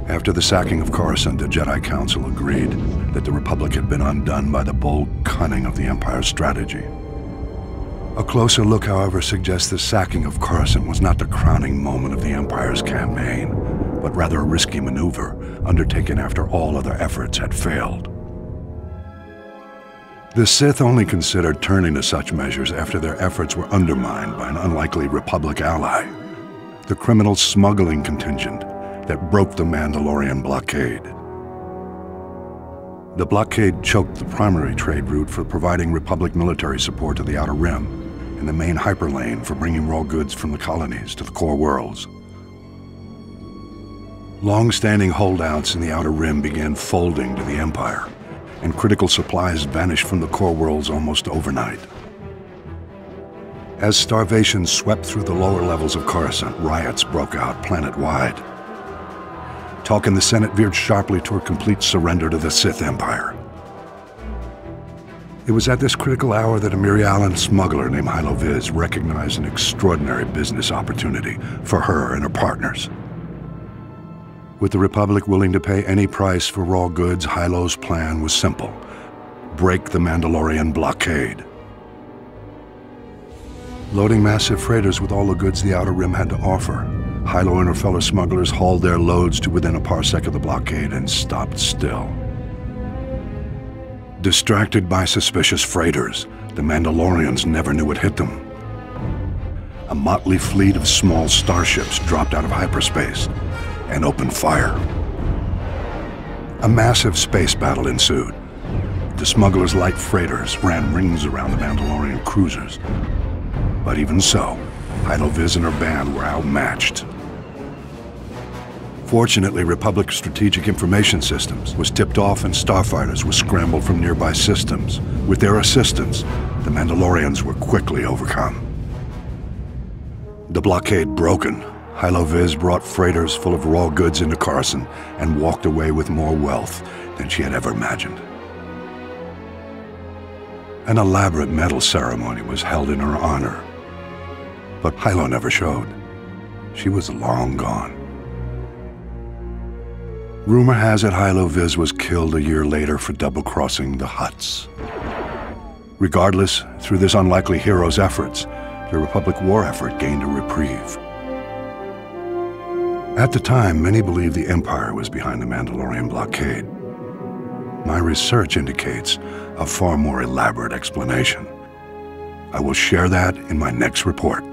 After the sacking of Coruscant, the Jedi Council agreed that the Republic had been undone by the bold cunning of the Empire's strategy. A closer look, however, suggests the sacking of Coruscant was not the crowning moment of the Empire's campaign, but rather a risky maneuver undertaken after all other efforts had failed. The Sith only considered turning to such measures after their efforts were undermined by an unlikely Republic ally, the criminal smuggling contingent that broke the Mandalorian blockade. The blockade choked the primary trade route for providing Republic military support to the Outer Rim, and the main hyperlane for bringing raw goods from the colonies to the core worlds. Long-standing holdouts in the Outer Rim began folding to the Empire, and critical supplies vanished from the core worlds almost overnight. As starvation swept through the lower levels of Coruscant, riots broke out planet-wide. Talk in the Senate veered sharply toward complete surrender to the Sith Empire. It was at this critical hour that a Mirialan smuggler named Hylo Viz recognized an extraordinary business opportunity for her and her partners. With the Republic willing to pay any price for raw goods, Hylo's plan was simple: break the Mandalorian blockade. Loading massive freighters with all the goods the Outer Rim had to offer, Hylo and her fellow smugglers hauled their loads to within a parsec of the blockade and stopped still. Distracted by suspicious freighters, the Mandalorians never knew what hit them. A motley fleet of small starships dropped out of hyperspace and opened fire. A massive space battle ensued. The smugglers' light freighters ran rings around the Mandalorian cruisers. But even so, Hylo Viz and her band were outmatched. Fortunately, Republic Strategic Information Systems was tipped off and starfighters were scrambled from nearby systems. With their assistance, the Mandalorians were quickly overcome. The blockade broken, Hylo Viz brought freighters full of raw goods into Coruscant and walked away with more wealth than she had ever imagined. An elaborate medal ceremony was held in her honor, but Hylo never showed. She was long gone. Rumor has it Hylo Viz was killed a year later for double-crossing the Hutts. Regardless, through this unlikely hero's efforts, the Republic war effort gained a reprieve. At the time, many believed the Empire was behind the Mandalorian blockade. My research indicates a far more elaborate explanation. I will share that in my next report.